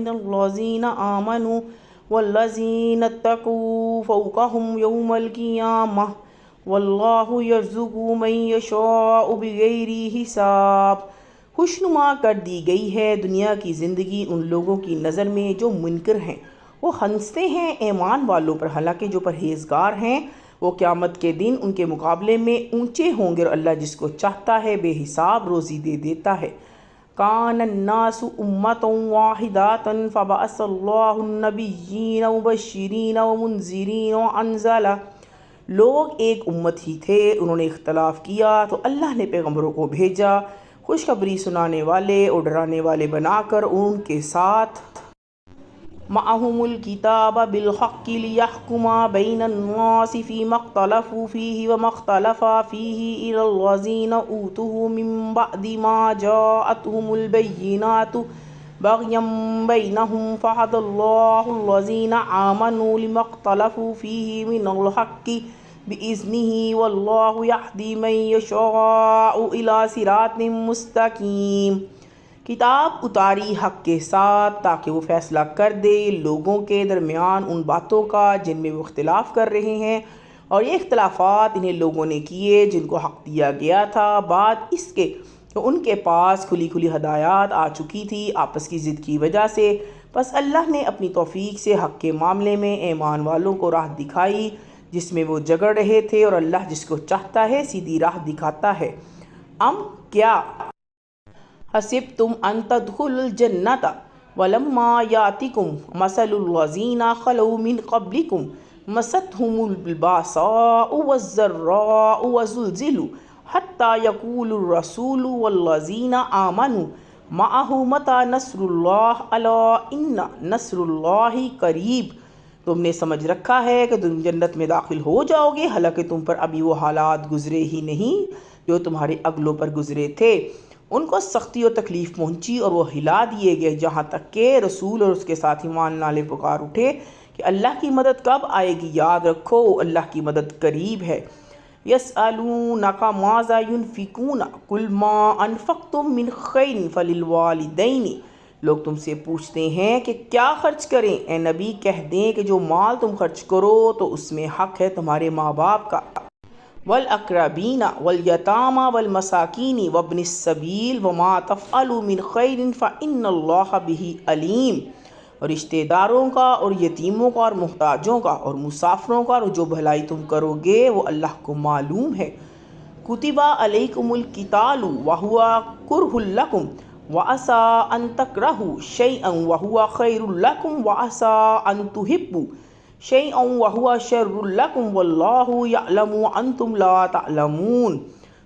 من الذین آمنوا والذین اتقوا فوقهم یوم القیامہ واللہ یرزق من یشاء بغیر حساب۔ خوشنما کر دی گئی ہے دنیا کی زندگی ان لوگوں کی نظر میں جو منکر ہیں، وہ ہنستے ہیں ایمان والوں پر، حالانکہ جو پرہیزگار ہیں وہ قیامت کے دن ان کے مقابلے میں اونچے ہوں گے، اور اللہ جس کو چاہتا ہے بے حساب روزی دے دیتا ہے۔ کان الناس امۃ واحدۃ فبعث اللہ النبیین مبشرین ومنذرین وانزل۔ لوگ ایک امت ہی تھے، انہوں نے اختلاف کیا تو اللہ نے پیغمبروں کو بھیجا خوشخبری سنانے والے اور ڈرانے والے بنا کر، ان کے ساتھ معہم الکتاب بالحق لیحکم بین الناس فیما اختلفوا فیہ وما اختلف فیہ الا الذین اوتوہ من بعد ما جاءتہم البینات بغیا بینہم فہدی اللہ الذین آمنوا لما اختلفوا فیہ من الحق بإذنہ واللہ یہدی من یشاء الی صراط مستقیم۔ کتاب اتاری حق کے ساتھ تاکہ وہ فیصلہ کر دے لوگوں کے درمیان ان باتوں کا جن میں وہ اختلاف کر رہے ہیں، اور یہ اختلافات انہیں لوگوں نے کیے جن کو حق دیا گیا تھا بعد اس کے تو ان کے پاس کھلی کھلی ہدایات آ چکی تھی آپس کی ضد کی وجہ سے۔ بس اللہ نے اپنی توفیق سے حق کے معاملے میں ایمان والوں کو راہ دکھائی جس میں وہ جگڑ رہے تھے، اور اللہ جس کو چاہتا ہے سیدھی راہ دکھاتا ہے۔ کیا حسبتم ان تدخلوا الجنۃ ولما یاتکم مثل الذین خلوا من قبلکم مستهم الباساء والضراء وزلزلوا حتی یقول الرسول والذین آمنوا معہ متی نصر اللہ الا ان نصر اللہ قریب۔ تم نے سمجھ رکھا ہے کہ تم جنت میں داخل ہو جاؤ گے، حالانکہ تم پر ابھی وہ حالات گزرے ہی نہیں جو تمہارے اگلوں پر گزرے تھے۔ ان کو سختی اور تکلیف پہنچی اور وہ ہلا دیے گئے، جہاں تک کہ رسول اور اس کے ساتھ ایمان والے پکار اٹھے کہ اللہ کی مدد کب آئے گی۔ یاد رکھو اللہ کی مدد قریب ہے۔ یسألونک ماذا ینفقون قل ما انفقتم من خیر فللوالدین۔ لوگ تم سے پوچھتے ہیں کہ کیا خرچ کریں، اے نبی کہہ دیں کہ جو مال تم خرچ کرو تو اس میں حق ہے تمہارے ماں باپ کا، والاقربین والیتامى والمساکین وابن السبیل وما تفعلوا من خیر فإن اللہ بہ علیم۔ اور رشتہ داروں کا اور یتیموں کا اور محتاجوں کا اور مسافروں کا، اور جو بھلائی تم کرو گے وہ اللہ کو معلوم ہے۔ کتب علیکم القتال وہو کرہ لکم وعسى ان تکرہوا شیئا وہو خیر لکم وعسى ان تحبوا شیئا وہو شر لکم واللہ یعلم وانتم لا تعلمون۔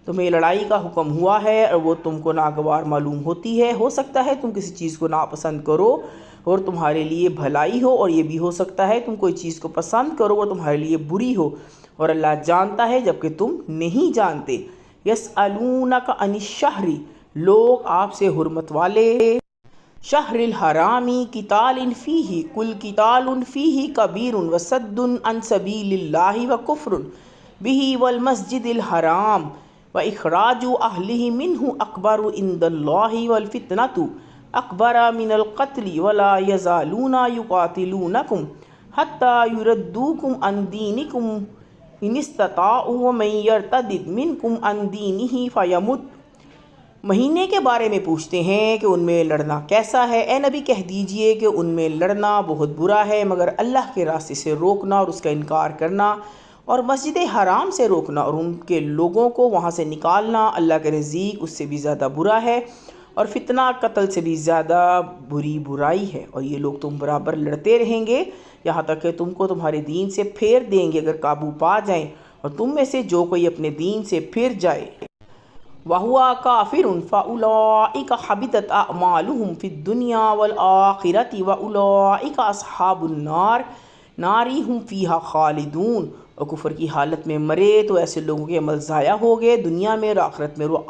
تمہیں لڑائی کا حکم ہوا ہے اور وہ تم کو ناگوار معلوم ہوتی ہے، ہو سکتا ہے تم کسی چیز کو ناپسند کرو اور تمہارے لیے بھلائی ہو، اور یہ بھی ہو سکتا ہے تم کوئی چیز کو پسند کرو اور تمہارے لیے بری ہو، اور اللہ جانتا ہے جبکہ تم نہیں جانتے۔ یسألونک عن الشہر، لوگ آپ سے حرمت والے شہر الحرامی قتال فیہ قل قتال فیہ کبیر وصد عن سبیل اللہ وکفر بہ والمسجد الحرام واخراج اہلہ منہ اکبر عند اللہ والفتنۃ اکبر من القتل ولا یزالون یقاتلونکم حتی یردوکم عن دینکم ان استطاعوا ومن یرتد منکم عن دینہ فیمت۔ مہینے کے بارے میں پوچھتے ہیں کہ ان میں لڑنا کیسا ہے، اے نبی کہہ دیجئے کہ ان میں لڑنا بہت برا ہے، مگر اللہ کے راستے سے روکنا اور اس کا انکار کرنا اور مسجد حرام سے روکنا اور ان کے لوگوں کو وہاں سے نکالنا اللہ کے نزدیک اس سے بھی زیادہ برا ہے، اور فتنہ قتل سے بھی زیادہ بری برائی ہے۔ اور یہ لوگ تم برابر لڑتے رہیں گے یہاں تک کہ تم کو تمہارے دین سے پھیر دیں گے اگر قابو پا جائیں، اور تم میں سے جو کوئی اپنے دین سے پھر جائے وَهُوَ كَافِرٌ فَأُولَٰئِكَ حَبِطَتْ أَعْمَالُهُمْ فِي الدُّنْيَا وَالْآخِرَةِ وَأُولَٰئِكَ أَصْحَابُ النَّارِ نَارِ هُمْ فِيهَا خَالِدُونَ۔ اور کفر کی حالت میں مرے تو ایسے لوگوں کے عمل ضائع ہو گئے دنیا میں اور آخرت میں، وہ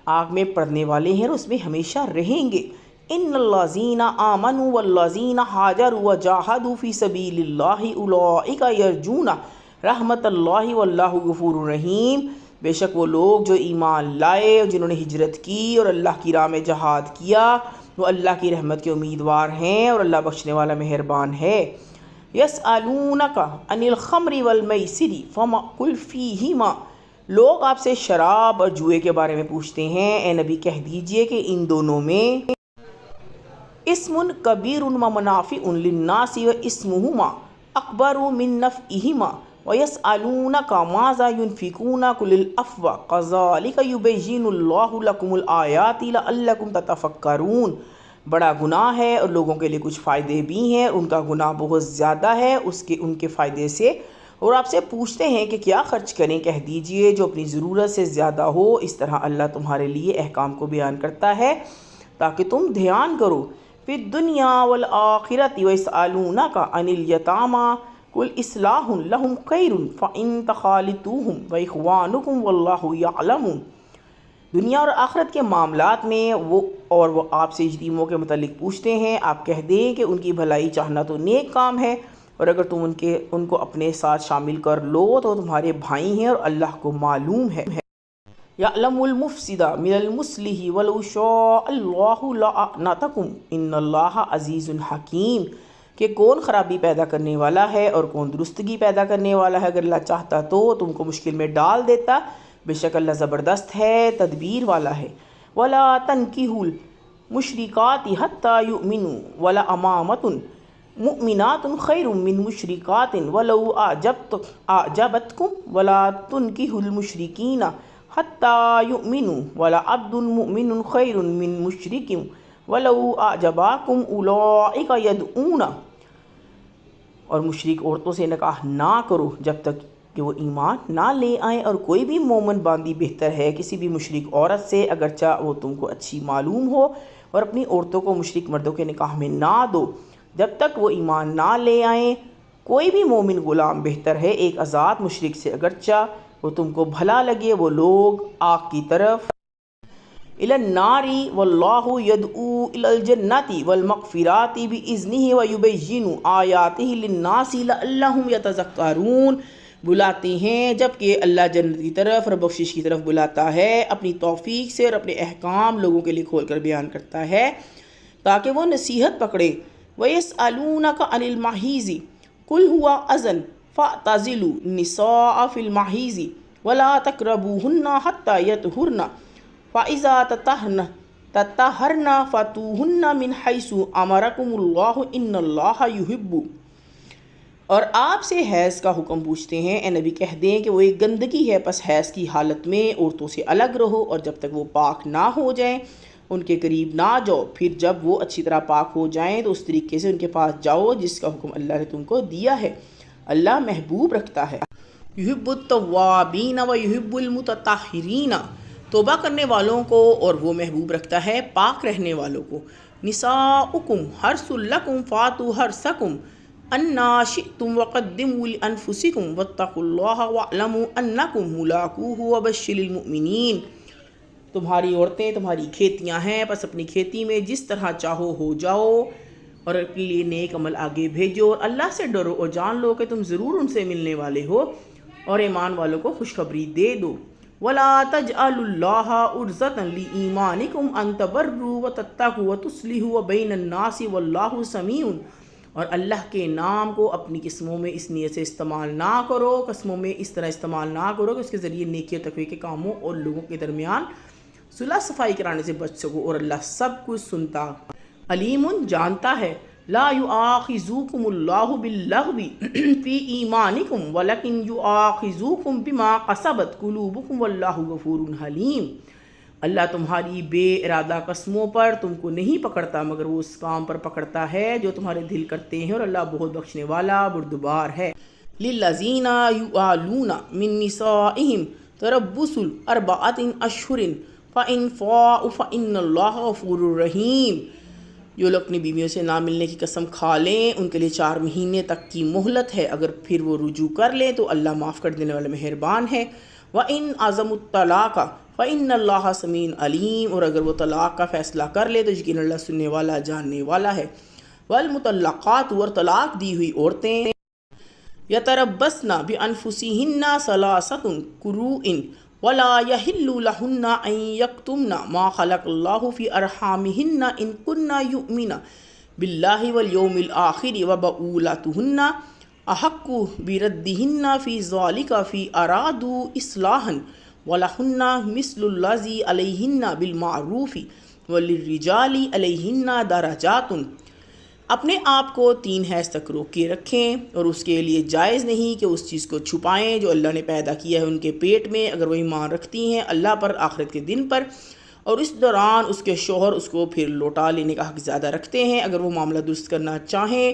آگ میں پڑنے والے ہیں اور اس میں ہمیشہ رہیں گے۔ ان الذین آمنوا والذین ہاجروا وجاہدوا فی سبیل اللہ اولئک یرجون رحمت اللہ واللہ غفور رحیم۔ بے شک وہ لوگ جو ایمان لائے اور جنہوں نے ہجرت کی اور اللہ کی راہ میں جہاد کیا، وہ اللہ کی رحمت کے امیدوار ہیں اور اللہ بخشنے والا مہربان ہے۔ یسألونک عن الخمر والمیسر قل فیہما، لوگ آپ سے شراب اور جوئے کے بارے میں پوچھتے ہیں، اے نبی کہہ دیجئے کہ ان دونوں میں اسم کبیر و منافع للناس و اسمہما اکبر من نفعہما ویسألونک ماذا ینفقون قل العفو کذالک یبین اللہ لکم الآیات لعلکم تتفکرون۔ بڑا گناہ ہے اور لوگوں کے لیے کچھ فائدے بھی ہیں، ان کا گناہ بہت زیادہ ہے ان کے فائدے سے، اور آپ سے پوچھتے ہیں کہ کیا خرچ کریں، کہہ دیجئے جو اپنی ضرورت سے زیادہ ہو۔ اس طرح اللہ تمہارے لیے احکام کو بیان کرتا ہے تاکہ تم دھیان کرو۔ فی الدنیا والآخرۃ ویسألونک عن الیتامی قل اصلاح لہم خیر فإن تخالطوہم واخوانکم واللہ یعلم۔ دنیا اور آخرت کے معاملات میں وہ آپ سے یتیموں کے متعلق پوچھتے ہیں، آپ کہہ دیں کہ ان کی بھلائی چاہنا تو نیک کام ہے، اور اگر تم ان کو اپنے ساتھ شامل کر لو تو تمہارے بھائی ہیں اور اللہ کو معلوم ہے۔ یعلم المفسد من المصلح ولو شاء اللہ لأعنتکم ان اللہ عزیز حکیم، کہ کون خرابی پیدا کرنے والا ہے اور کون درستگی پیدا کرنے والا ہے، اگر اللہ چاہتا تو تم کو مشکل میں ڈال دیتا، بے شک اللہ زبردست ہے، تدبیر والا ہے۔ ولا تنکحوا المشرکات حتی یؤمنوا ولأمامۃ مؤمنات خیر من مشرکات ولو اعجبتکم ولا تنکحوا المشرکین حتی یؤمنوا ولعبد مؤمن خیر من مشرک ولو اعجبکم اولئک یدعون، اور مشرک عورتوں سے نکاح نہ کرو جب تک کہ وہ ایمان نہ لے آئیں، اور کوئی بھی مومن باندی بہتر ہے کسی بھی مشرک عورت سے اگرچہ وہ تم کو اچھی معلوم ہو، اور اپنی عورتوں کو مشرک مردوں کے نکاح میں نہ دو جب تک وہ ایمان نہ لے آئیں۔ کوئی بھی مومن غلام بہتر ہے ایک آزاد مشرک سے اگرچہ وہ تم کو بھلا لگے۔ وہ لوگ آگ کی طرف الی النار واللہ یدعو الی الجنۃ والمغفرۃ باذنہ ویبین آیاتہ للناس لعلہم یتذکرون بلاتے ہیں، جبکہ اللہ جنت کی طرف اور بخشش کی طرف بلاتا ہے اپنی توفیق سے، اور اپنے احکام لوگوں کے لیے کھول کر بیان کرتا ہے تاکہ وہ نصیحت پکڑے۔ وَيَسْأَلُونَكَ عَنِ الْمَحِيضِ قُلْ هُوَ أَذًى فَاعْتَزِلُوا النِّسَاءَ فِي الْمَحِيضِ وَلَا تَقْرَبُوهُنَّ حَتَّى يَطْهُرْنَ فَإِذَا تَطَهَّرْنَ فَأْتُوهُنَّ مِنْ حَيْثُ أَمَرَكُمُ اللَّهُ إِنَّ اللَّهَ يُحِبُّ۔ اور آپ سے حیض کا حکم پوچھتے ہیں، اے نبی کہہ دیں کہ وہ ایک گندگی ہے، پس حیض کی حالت میں عورتوں سے الگ رہو، اور جب تک وہ پاک نہ ہو جائیں ان کے قریب نہ جاؤ، پھر جب وہ اچھی طرح پاک ہو جائیں تو اس طریقے سے ان کے پاس جاؤ جس کا حکم اللہ نے تم کو دیا ہے، اللہ محبوب رکھتا ہے۔ یحب التوابین و یحب المتطہرین، توبہ کرنے والوں کو اور وہ محبوب رکھتا ہے پاک رہنے والوں کو۔ نساؤکم حرث لکم فاتوا حرثکم انا شئتم وقدموا لانفسکم واتقوا اللہ واعلموا انکم ملاقوہ وبشر المؤمنین۔ تمہاری عورتیں تمہاری کھیتیاں ہیں، پس اپنی کھیتی میں جس طرح چاہو ہو جاؤ اور اپنے لیے نیک عمل آگے بھیجو، اور اللہ سے ڈرو اور جان لو کہ تم ضرور ان سے ملنے والے ہو، اور ایمان والوں کو خوشخبری دے دو۔ وَلَا تَجْعَلُوا اللَّهَ عُرْضَةً لِإِيمَانِكُمْ أَن تَبَرُّوا وَتَتَّقُوا وَتُصْلِحُوا بَيْنَ النَّاسِ وَاللَّهُ سَمِيعٌ، اور اللہ کے نام کو اپنی قسموں میں اس نیت سے استعمال نہ کرو، قسموں میں اس طرح استعمال نہ کرو کہ اس کے ذریعے نیکی اور تقوی کے کاموں اور لوگوں کے درمیان صلح صفائی کرانے سے بچ سکو، اور اللہ سب کچھ سنتا علیم جانتا ہے۔ لا یؤاخذکم اللہ باللغو فی ایمانکم ولکن یؤاخذکم بما کسبت قلوبکم واللہ غفور حلیم۔ اللہ تمہاری بے ارادہ قسموں پر تم کو نہیں پکڑتا مگر وہ اس کام پر پکڑتا ہے جو تمہارے دل کرتے ہیں، اور اللہ بہت بخشنے والا بردبار ہے۔ للذین یؤلون من نسائہم تربص 4 اشہر فإن فاءوا فإن اللہ غفور رحیم۔ جو لوگ اپنی بیویوں سے نہ ملنے کی قسم کھا لیں ان کے لیے 4 مہینے تک کی مہلت ہے، اگر پھر وہ رجوع کر لیں تو اللہ معاف کر دینے والا مہربان ہے۔ وَإِنْ عَزَمُوا الطَّلَاقَ فَإِنَّ اللَّهَ سَمِيعٌ عَلِيمٌ، اور اگر وہ طلاق کا فیصلہ کر لے تو یقیناً اللہ سننے والا جاننے والا ہے۔ وَالْمُطَلَّقَاتُ، اور طلاق دی ہوئی عورتیں، يَتَرَبَّصْنَ بِأَنفُسِهِنَّ 3 قُرُوءٍ ولا يحل لهن أن يكتمن ما خلق الله في أرحامهن إن كن يؤمن بالله واليوم الآخر وبؤولتهن أحق بردهن في ذلك في أرادوا إصلاحا ولهن مثل الذي عليهن بالمعروف وللرجال عليهن درجات۔ اپنے آپ کو 3 حیض تک روک کے رکھیں اور اس کے لیے جائز نہیں کہ اس چیز کو چھپائیں جو اللہ نے پیدا کیا ہے ان کے پیٹ میں، اگر وہ ایمان رکھتی ہیں اللہ پر، آخرت کے دن پر، اور اس دوران اس کے شوہر اس کو پھر لوٹا لینے کا حق زیادہ رکھتے ہیں اگر وہ معاملہ درست کرنا چاہیں۔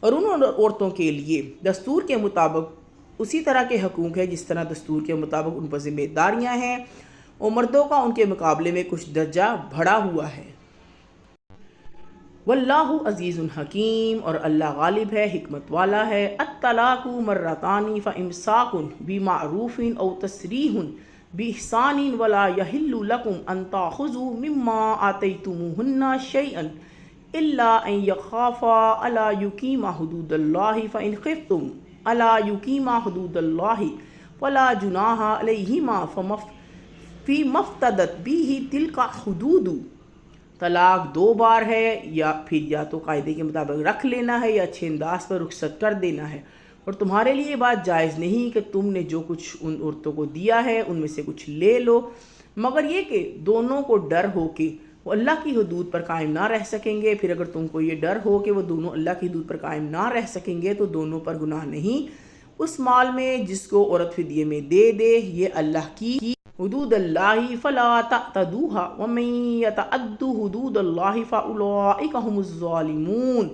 اور ان عورتوں کے لیے دستور کے مطابق اسی طرح کے حقوق ہیں جس طرح دستور کے مطابق ان پر ذمہ داریاں ہیں، اور مردوں کا ان کے مقابلے میں کچھ درجہ بڑھا ہوا ہے۔ واللہ عزیز حکیم، اور اللہ غالب ہے، حکمت والا ہے۔ الطلاق مرتان فامساک بمعروف او تسریح باحسان ولا یحل لکم ان تاخذوا مما آتیتموہن شیئا الا ان یخافا الا یقیما حدود اللہ فان خفتم الا یقیما حدود اللہ فلا جناح علیہما فیما افتدت بہ تلک حدود۔ طلاق 2 بار ہے، یا پھر یا تو قاعدے کے مطابق رکھ لینا ہے یا اچھے انداز پر رخصت کر دینا ہے، اور تمہارے لیے یہ بات جائز نہیں کہ تم نے جو کچھ ان عورتوں کو دیا ہے ان میں سے کچھ لے لو، مگر یہ کہ دونوں کو ڈر ہو کہ وہ اللہ کی حدود پر قائم نہ رہ سکیں گے۔ پھر اگر تم کو یہ ڈر ہو کہ وہ دونوں اللہ کی حدود پر قائم نہ رہ سکیں گے تو دونوں پر گناہ نہیں اس مال میں جس کو عورت فدیے میں دے دے، یہ اللہ کی حدود اللہ فلا تعتدوها ومن يتعد حدود اللہ فاولئک هم الظالمون۔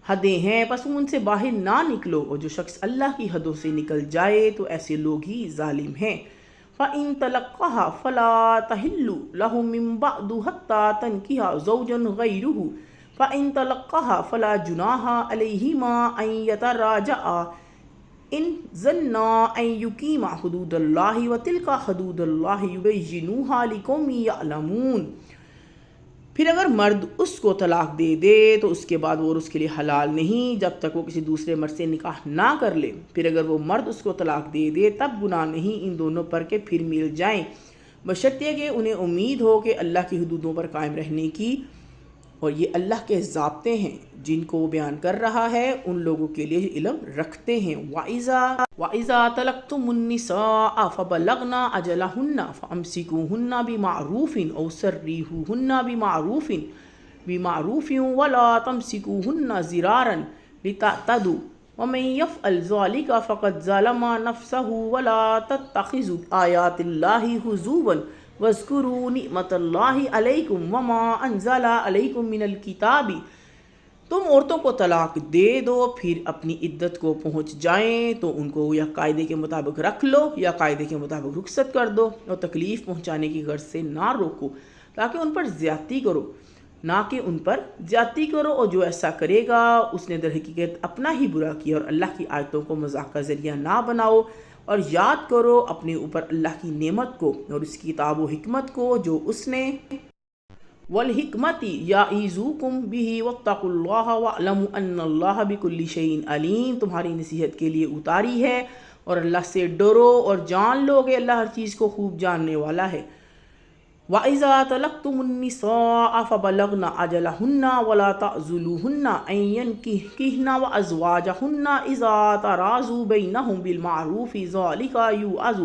حدیں ہیں پس ان سے باہر نہ نکلو، اور جو شخص اللہ کی حدوں سے نکل جائے تو ایسے لوگ ہی ظالم ہیں۔ فإن طلقها فلا تحل له من بعد حتى تنكح زوجا غيره فإن طلقها فلا جناح عليهما أن يتراجعا ان ظنا ان یقیما حدود اللہ وتلک حدود اللہ یبینوہا لقوم یعلمون۔ پھر اگر مرد اس کو طلاق دے دے تو اس کے بعد وہ اس کے لیے حلال نہیں جب تک وہ کسی دوسرے مرد سے نکاح نہ کر لے۔ پھر اگر وہ مرد اس کو طلاق دے دے تب گناہ نہیں ان دونوں پر کہ پھر مل جائیں، بشرطیہ کہ انہیں امید ہو کہ اللہ کی حدودوں پر قائم رہنے کی، اور یہ اللہ کے ضابطے ہیں جن کو وہ بیان کر رہا ہے ان لوگوں کے لیے علم رکھتے ہیں۔ وَإِذَا طَلَقْتُمُ النِّسَاءَ فَبَلَغْنَ أَجَلَهُنَّ فَأَمْسِكُوهُنَّ بِمَعْرُوفٍ أَوْ سَرِّحُوهُنَّ بِمَعْرُوفٍ وَلَا تَمْسِكُوهُنَّ ضِرَارًا لِتَعْتَدُوا وَمَن يَفْعَلْ ذَلِكَ فَقَدْ ظَلَمَ نَفْسَهُ وَلَا تَتَّخِذُوا آيَاتِ اللَّهِ هُزُوًا وَاذْكُرُوا نِعْمَتَ اللَّهِ عَلَيْكُمْ وَمَا أَنزَلَ عَلَيْكُمْ مِنَ الْكِتَابِ۔ تم عورتوں کو طلاق دے دو، پھر اپنی عدت کو پہنچ جائیں تو ان کو یا قاعدے کے مطابق رکھ لو یا قاعدے کے مطابق رخصت کر دو، اور تکلیف پہنچانے کی غرض سے نہ روکو تاکہ ان پر زیادتی کرو، نہ کہ ان پر زیادتی کرو، اور جو ایسا کرے گا اس نے در حقیقت اپنا ہی برا کیا، اور اللہ کی آیتوں کو مذاق کا ذریعہ نہ بناؤ، اور یاد کرو اپنے اوپر اللہ کی نعمت کو اور اس کی کتاب و حکمت کو جو اس نے والحکمت یعظکم بہ واتقوا اللہ واعلموا ان اللہ بکل شیء علیم، تمہاری نصیحت کے لیے اتاری ہے، اور اللہ سے ڈرو اور جان لو کہ اللہ ہر چیز کو خوب جاننے والا ہے۔ وَإِذَا طَلَقْتُمُ النِّسَاءَ فَبَلَغْنَ أَجَلَهُنَّ وَلَا تَعْضُلُوهُنَّ أَن يَنكِحْنَ وَأَزْوَاجَهُنَّ إِذَا تَرَاضُوا بَيْنَهُم بِالْمَعْرُوفِ ذَلِكَ يُوعَظُ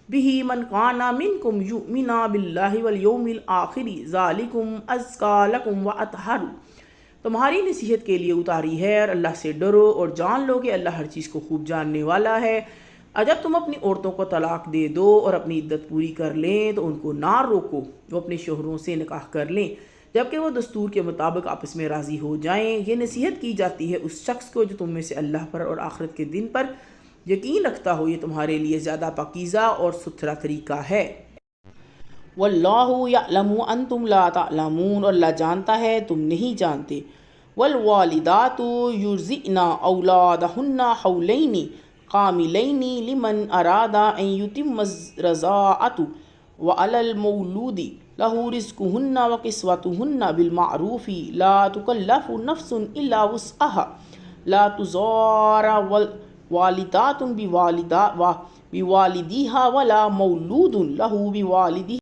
بِهِ مَنْ كَانَ مِنكُمْ يُؤْمِنُ بِاللَّهِ وَالْيَوْمِ الْآخِرِ ذَلِكُمْ أَزْكَىٰ لَكُمْ وَأَطْهَرُ۔ تمہاری نصیحت کے لیے اتاری ہے، اور اللہ سے ڈرو اور جان لو کہ اللہ ہر چیز کو خوب جاننے والا ہے۔ جب تم اپنی عورتوں کو طلاق دے دو اور اپنی عدت پوری کر لیں تو ان کو نہ روکو، وہ اپنے شوہروں سے نکاح کر لیں جبکہ وہ دستور کے مطابق آپس میں راضی ہو جائیں۔ یہ نصیحت کی جاتی ہے اس شخص کو جو تم میں سے اللہ پر اور آخرت کے دن پر یقین رکھتا ہو، یہ تمہارے لیے زیادہ پاکیزہ اور ستھرا طریقہ ہے۔ واللہ یعلم انتم لا تعلمون، اور اللہ جانتا ہے تم نہیں جانتے۔ والوالدات یرضعن اولادہن حولین کاملین لمن اراد ان یتم الرضاعۃ وعلی المولود لہ رزقہن وکسوتہن بالمعروف لا تکلف نفس الا وسعہا لا تضار والدات بوالدیہا ولا مولود لہ بوالدہ